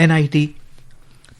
NIT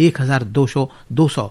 1,200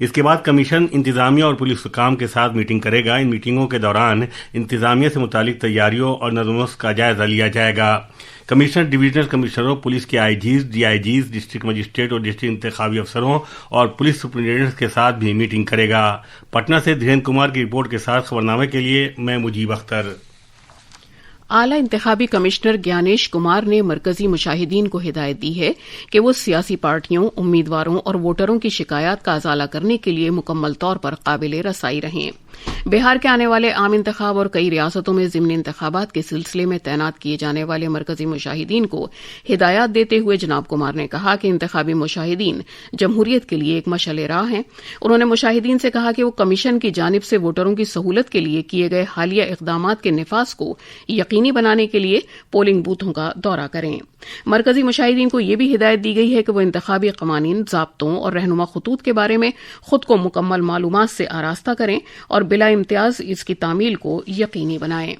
اس کے بعد commission انتظامیہ اور پولیس حکام کے ساتھ میٹنگ کرے گا. ان میٹنگوں کے دوران انتظامیہ سے متعلق تیاریوں اور نظم و ضبط کا جائزہ لیا جائے گا. کمشنر ڈویژنل کمشنروں، پولیس کے IGs, DIGs, district magistrate اور ڈسٹرکٹ انتخابی افسروں اور پولیس سپرنٹینڈنٹ کے ساتھ بھی میٹنگ کرے گا. پٹنہ سے دھیریندر کمار کی رپورٹ کے ساتھ خبرنامے کے لیے میں مجیب اختر. اعلی انتخابی کمشنر گیانیش کمار نے مرکزی مشاہدین کو ہدایت دی ہے کہ وہ سیاسی پارٹیوں، امیدواروں اور ووٹروں کی شکایات کا ازالہ کرنے کے لیے مکمل طور پر قابل رسائی رہیں. بہار کے آنے والے عام انتخاب اور کئی ریاستوں میں ضمنی انتخابات کے سلسلے میں تعینات کیے جانے والے مرکزی مشاہدین کو ہدایات دیتے ہوئے جناب کمار نے کہا کہ انتخابی مشاہدین جمہوریت کے لیے ایک مشعل راہ ہیں. انہوں نے مشاہدین سے کہا کہ وہ کمیشن کی جانب سے ووٹروں کی سہولت کے لیے کیے گئے حالیہ اقدامات کے نفاذ کو یقینی بنانے کے لیے پولنگ بوتھوں کا دورہ کریں. مرکزی مشاہدین کو یہ بھی ہدایت دی گئی ہے کہ وہ انتخابی قوانین، ضابطوں اور رہنما خطوط کے بارے میں خود کو مکمل معلومات سے آراستہ کریں اور بلا امتیاز اس کی تعمیل کو یقینی بنائیں.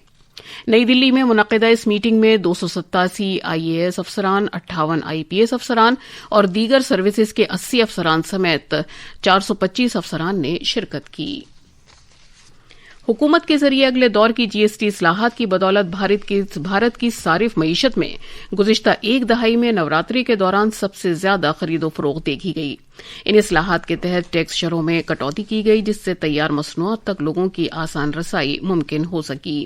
نئی دلی میں منعقدہ اس میٹنگ میں 287 آئی اے ایس افسران، 58 آئی پی ایس افسران اور دیگر سروسز کے 80 افسران سمیت 425 افسران نے شرکت کی. حکومت کے ذریعے اگلے دور کی جی ایس ٹی اصلاحات کی بدولت بھارت کی صارف معیشت میں گزشتہ ایک دہائی میں نوراتری کے دوران سب سے زیادہ خرید و فروخت دیکھی گئی. ان اصلاحات کے تحت ٹیکس شرحوں میں کٹوتی کی گئی جس سے تیار مصنوعات تک لوگوں کی آسان رسائی ممکن ہو سکی.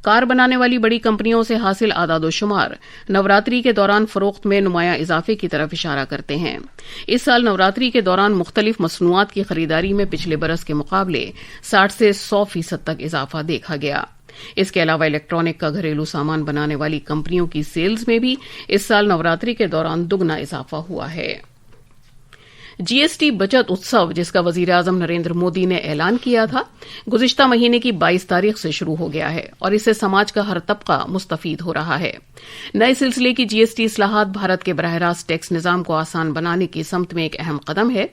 کار بنانے والی بڑی کمپنیوں سے حاصل اعداد و شمار نوراتری کے دوران فروخت میں نمایاں اضافے کی طرف اشارہ کرتے ہیں. اس سال نوراتری کے دوران مختلف مصنوعات کی خریداری میں پچھلے برس کے مقابلے 60 سے 100% تک اضافہ دیکھا گیا. اس کے علاوہ الیکٹرانک کا گھریلو سامان بنانے والی کمپنیوں کی سیلز میں بھی اس سال نوراتری کے دوران دگنا اضافہ ہوا ہے. جی ایس ٹی بچت اتسو، جس کا وزیر اعظم نریندر مودی نے اعلان کیا تھا، گزشتہ مہینے کی 22 تاریخ سے شروع ہو گیا ہے اور اس سے سماج کا ہر طبقہ مستفید ہو رہا ہے. نئے سلسلے کی جی ایس ٹی اصلاحات بھارت کے براہ راست ٹیکس نظام کو آسان بنانے کی سمت میں ایک اہم قدم ہے.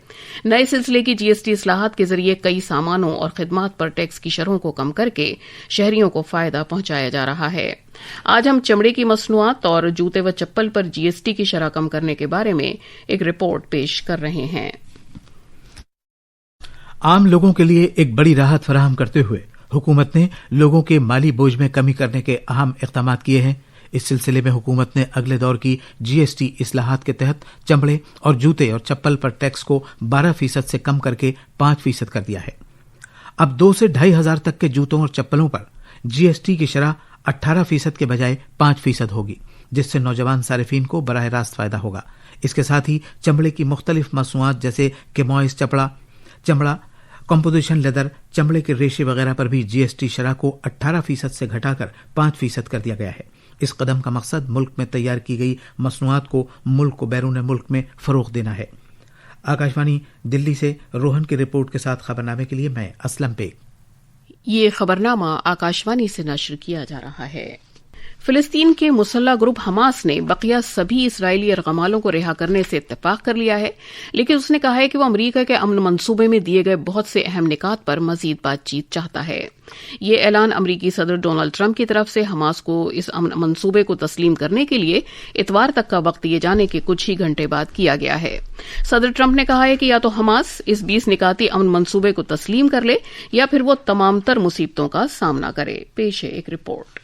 نئے سلسلے کی جی ایس ٹی اصلاحات کے ذریعے کئی سامانوں اور خدمات پر ٹیکس کی شرحوں کو کم کر کے شہریوں کو فائدہ پہنچایا جا رہا ہے. آج ہم چمڑے کی مصنوعات اور جوتے و چپل پر جی ایس ٹی کی شرح کم کرنے کے بارے میں ایک رپورٹ پیش کر رہے ہیں. عام لوگوں کے لیے ایک بڑی راحت فراہم کرتے ہوئے حکومت نے لوگوں کے مالی بوجھ میں کمی کرنے کے اہم اقدامات کیے ہیں. اس سلسلے میں حکومت نے اگلے دور کی جی ایس ٹی اصلاحات کے تحت چمڑے اور جوتے اور چپل پر ٹیکس کو 12% سے کم کر کے 5% کر دیا ہے. اب 2 سے 2,500 ہزار تک کے جوتوں اور چپلوں پر جی ایس ٹی کی شرح 18% کے بجائے 5% ہوگی، جس سے نوجوان صارفین کو براہ راست فائدہ ہوگا. اس کے ساتھ ہی چمڑے کی مختلف مصنوعات جیسے کیموائز چمڑا، کمپوزیشن لیدر، چمڑے کے ریشے وغیرہ پر بھی جی ایس ٹی شرح کو 18% سے گھٹا کر 5% کر دیا گیا ہے. اس قدم کا مقصد ملک میں تیار کی گئی مصنوعات کو ملک و بیرون ملک میں فروغ دینا ہے. آکاشوانی دلی سے روہن کی رپورٹ کے ساتھ خبرنامے کے لیے میں اسلم بیگ. یہ خبرنامہ آکاشوانی سے نشر کیا جا رہا ہے. فلسطین کے مسلح گروپ حماس نے بقیہ سبھی اسرائیلی ارغمالوں کو رہا کرنے سے اتفاق کر لیا ہے، لیکن اس نے کہا ہے کہ وہ امریکہ کے امن منصوبے میں دیے گئے بہت سے اہم نکات پر مزید بات چیت چاہتا ہے. یہ اعلان امریکی صدر ڈونلڈ ٹرمپ کی طرف سے حماس کو اس امن منصوبے کو تسلیم کرنے کے لیے اتوار تک کا وقت دیے جانے کے کچھ ہی گھنٹے بعد کیا گیا ہے. صدر ٹرمپ نے کہا ہے کہ یا تو حماس اس 20 نکاتی امن منصوبے کو تسلیم کر لے یا پھر وہ تمام تر مصیبتوں کا سامنا کرے. پیش ہے ایک رپورٹ.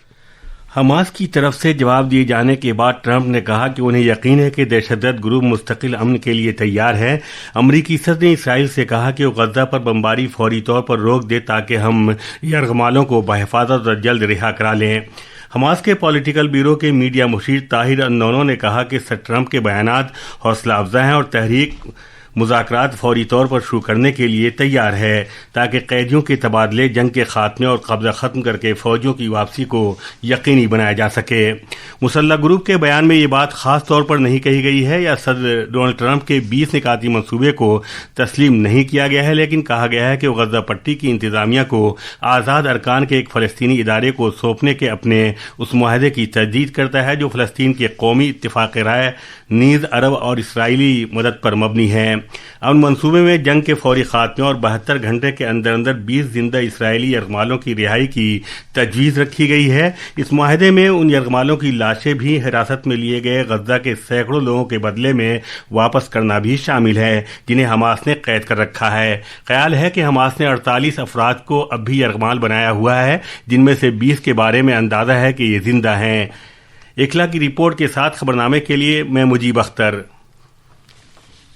حماس کی طرف سے جواب دیے جانے کے بعد ٹرمپ نے کہا کہ انہیں یقین ہے کہ دہشت گرد گروپ مستقل امن کے لیے تیار ہے. امریکی صدر نے اسرائیل سے کہا کہ وہ غزہ پر بمباری فوری طور پر روک دے تاکہ ہم یرغمالوں کو بحفاظت اور جلد رہا کرا لیں. حماس کے پولیٹیکل بیورو کے میڈیا مشیر طاہر النونو نے کہا کہ صدر ٹرمپ کے بیانات حوصلہ افزا ہیں اور تحریک مذاکرات فوری طور پر شروع کرنے کے لیے تیار ہے تاکہ قیدیوں کے تبادلے، جنگ کے خاتمے اور قبضہ ختم کر کے فوجیوں کی واپسی کو یقینی بنایا جا سکے. مسلح گروپ کے بیان میں یہ بات خاص طور پر نہیں کہی گئی ہے یا صدر ڈونلڈ ٹرمپ کے 20 نکاتی منصوبے کو تسلیم نہیں کیا گیا ہے، لیکن کہا گیا ہے کہ وہ غزہ پٹی کی انتظامیہ کو آزاد ارکان کے ایک فلسطینی ادارے کو سونپنے کے اپنے اس معاہدے کی تجدید کرتا ہے جو فلسطین کے قومی اتفاق رائے نیز عرب اور اسرائیلی مدد پر مبنی ہے. امن منصوبے میں جنگ کے فوری خاتمے اور 72 گھنٹے کے اندر اندر 20 زندہ اسرائیلی یرغمالوں کی رہائی کی تجویز رکھی گئی ہے۔ اس معاہدے میں ان یرغمالوں کی لاشیں بھی حراست میں لیے گئے غزہ کے سینکڑوں لوگوں کے بدلے میں واپس کرنا بھی شامل ہے جنہیں حماس نے قید کر رکھا ہے۔ خیال ہے کہ حماس نے 48 افراد کو اب بھی یرغمال بنایا ہوا ہے، جن میں سے 20 کے بارے میں اندازہ ہے کہ یہ زندہ ہیں۔ اکلا کی رپورٹ کے ساتھ خبرنامے کے لیے میں مجیب اختر۔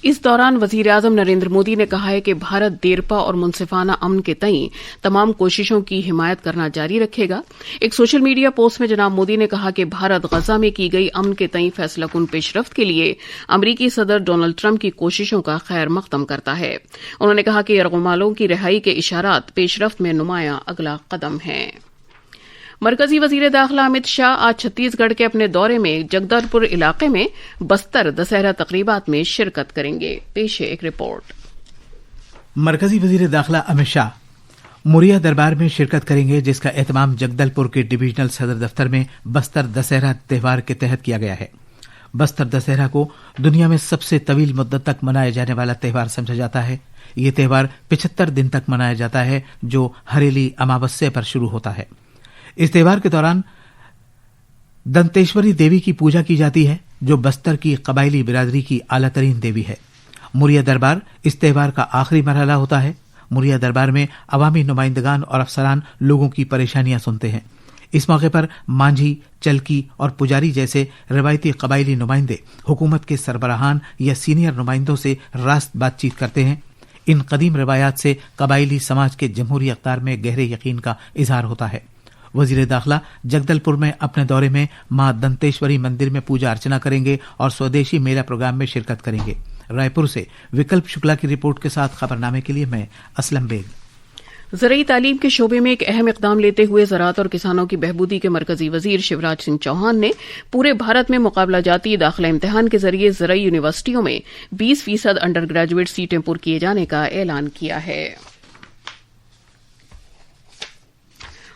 اس دوران وزیر اعظم نریندر مودی نے کہا ہے کہ بھارت دیرپا اور منصفانہ امن کے تئیں تمام کوششوں کی حمایت کرنا جاری رکھے گا۔ ایک سوشل میڈیا پوسٹ میں جناب مودی نے کہا کہ بھارت غزہ میں کی گئی امن کے تئیں فیصلہ کن پیش رفت کے لیے امریکی صدر ڈونلڈ ٹرمپ کی کوششوں کا خیر مقدم کرتا ہے۔ انہوں نے کہا کہ یرغمالوں کی رہائی کے اشارات پیش رفت میں نمایاں اگلا قدم ہیں۔ مرکزی وزیر داخلہ امت شاہ آج چھتیس گڑھ کے اپنے دورے میں جگدل پور علاقے میں بستر دسہرہ تقریبات میں شرکت کریں گے۔ پیش ہے ایک رپورٹ۔ مرکزی وزیر داخلہ امت شاہ موریہ دربار میں شرکت کریں گے، جس کا اہتمام جگدل پور کے ڈویژنل صدر دفتر میں بستر دسہرہ تہوار کے تحت کیا گیا ہے۔ بستر دسہرہ کو دنیا میں سب سے طویل مدت تک منایا جانے والا تہوار سمجھا جاتا ہے۔ یہ تہوار 75 دن تک منایا جاتا ہے، جو ہریلی اماوسیہ پر شروع ہوتا ہے۔ اس تہوار کے دوران دنتیشوری دیوی کی پوجا کی جاتی ہے، جو بستر کی قبائلی برادری کی اعلیٰ ترین دیوی ہے۔ موریہ دربار اس تہوار کا آخری مرحلہ ہوتا ہے۔ موریہ دربار میں عوامی نمائندگان اور افسران لوگوں کی پریشانیاں سنتے ہیں۔ اس موقع پر مانجھی، چلکی اور پجاری جیسے روایتی قبائلی نمائندے حکومت کے سربراہان یا سینئر نمائندوں سے راست بات چیت کرتے ہیں۔ ان قدیم روایات سے قبائلی سماج کے جمہوری اقدار میں گہرے یقین کا اظہار ہوتا ہے۔ وزیر داخلہ جگدل پور میں اپنے دورے میں ماں دنتیشوری مندر میں پوجا ارچنا کریں گے اور سودیشی میلہ پروگرام میں شرکت کریں گے۔ رائے پور سے وکلپ شکلا کی رپورٹ کے ساتھ خبرنامے کے لیے میں اسلم بیگ۔ زرعی تعلیم کے شعبے میں ایک اہم اقدام لیتے ہوئے زراعت اور کسانوں کی بہبودی کے مرکزی وزیر شیوراج سنگھ چوہان نے پورے بھارت میں مقابلہ جاتی داخلہ امتحان کے ذریعے زرعی یونیورسٹیوں میں 20% انڈر گریجویٹ سیٹیں پر کیے جانے کا اعلان کیا ہے۔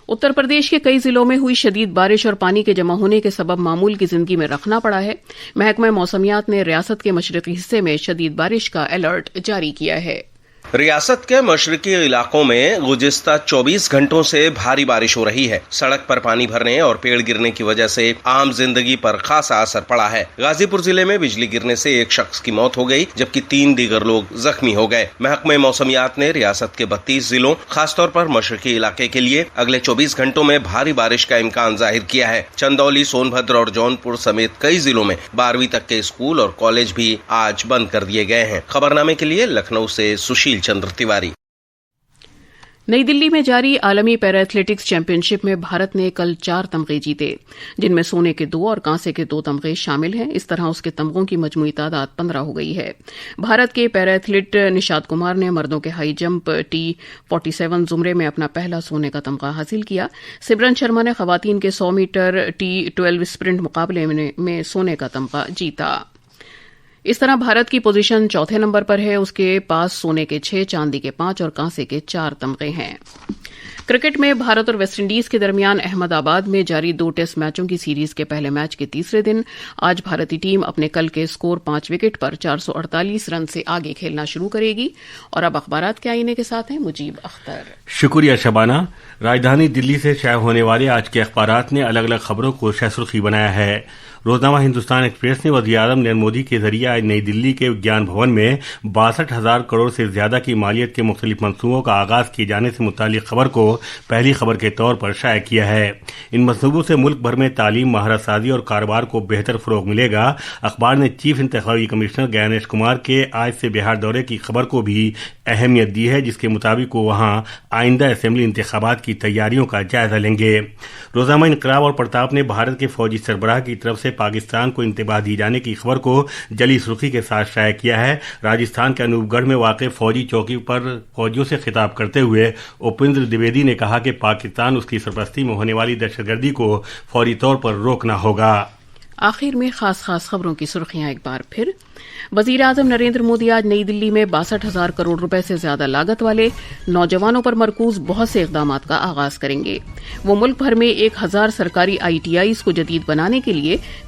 اتر پردیش کے کئی ضلعوں میں ہوئی شدید بارش اور پانی کے جمع ہونے کے سبب معمول کی زندگی میں رکھنا پڑا ہے۔ محکمہ موسمیات نے ریاست کے مشرقی حصے میں شدید بارش کا الرٹ جاری کیا ہے۔ ریاست کے مشرقی علاقوں میں گزشتہ 24 گھنٹوں سے بھاری بارش ہو رہی ہے۔ سڑک پر پانی بھرنے اور پیڑ گرنے کی وجہ سے عام زندگی پر خاصا اثر پڑا ہے۔ غازی پور ضلع میں بجلی گرنے سے ایک شخص کی موت ہو گئی، جبکہ 3 دیگر لوگ زخمی ہو گئے۔ محکمہ موسمیات نے ریاست کے 32 ضلعوں خاص طور پر مشرقی علاقے کے لیے اگلے 24 گھنٹوں میں بھاری بارش کا امکان ظاہر کیا ہے۔ چندولی، سون بھدر اور جون پور سمیت کئی ضلعوں میں 12ویں تک کے اسکول اور کالج بھی آج بند کر دیے گئے ہیں۔ خبرنامے کے لیے لکھنؤ سے سشیل چندر تیواری۔ نئی دلی میں جاری عالمی پیرا ایتھلیٹکس چیمپئن شپ میں بھارت نے کل 4 تمغے جیتے، جن میں سونے کے 2 اور کانسے کے 2 تمغے شامل ہیں۔ اس طرح اس کے تمغوں کی مجموعی تعداد 15 ہو گئی ہے۔ بھارت کے پیرا ایتھلیٹ نشاد کمار نے مردوں کے ہائی جمپ T47 زمرے میں اپنا پہلا سونے کا تمغہ حاصل کیا۔ سمرن شرما نے خواتین کے 100 میٹر T12 اسپرنٹ مقابلے میں سونے کا تمغہ جیتا۔ اس طرح بھارت کی پوزیشن چوتھے نمبر پر ہے۔ اس کے پاس سونے کے 6، چاندی کے 5 اور کانسے کے 4 تمغے ہیں۔ کرکٹ میں بھارت اور ویسٹ انڈیز کے درمیان احمد آباد میں جاری 2 ٹیسٹ میچوں کی سیریز کے پہلے میچ کے تیسرے دن آج بھارتی ٹیم اپنے کل کے اسکور 5 وکٹ پر 448 رن سے آگے کھیلنا شروع کرے گی۔ اور اب اخبارات کے آئینے کے ساتھ ہیں مجیب اختر۔ شکریہ شبانہ۔ راجدھانی دلی سے شائع ہونے والے آج کے اخبارات نے الگ الگ خبروں کو شہ سرخی بنایا ہے۔ روزنامہ ہندوستان ایکسپریس نے وزیر اعظم نریندر مودی کے ذریعے آج نئی دلی کے وگیان بھون میں 62,000 کروڑ سے زیادہ کی مالیت کے مختلف منصوبوں کا آغاز کیے جانے سے متعلق خبر کو پہلی خبر کے طور پر شائع کیا ہے۔ ان منصوبوں سے ملک بھر میں تعلیم، مہارت سازی اور کاروبار کو بہتر فروغ ملے گا۔ اخبار نے چیف انتخابی کمشنر گیانیش کمار کے آج سے بہار دورے کی خبر کو بھی اہمیت دی ہے، جس کے مطابق وہ وہاں آئندہ اسمبلی انتخابات کی تیاریوں کا جائزہ لیں گے۔ روزنامہ انقلاب اور پرتاپ نے بھارت کے فوجی سربراہ کی طرف سے پاکستان کو انتباہ دی جانے کی خبر کو جلی سرخی کے ساتھ شائع کیا ہے۔ راجستھان کے انوپ گڑھ میں واقع فوجی چوکی پر فوجیوں سے خطاب کرتے ہوئے اپیندر دویدی نے کہا کہ پاکستان اس کی سرپرستی میں ہونے والی دہشت گردی کو فوری طور پر روکنا ہوگا۔ آخر میں خاص خبروں کی سرخیاں ایک بار پھر۔ وزیر اعظم نریندر مودی آج نئی دلی میں 62,000 کروڑ روپے سے زیادہ لاگت والے نوجوانوں پر مرکوز بہت سے اقدامات کا آغاز کریں گے۔ وہ ملک بھر میں 1,000 سرکاری ITIs کو جدید بنانے کے لیے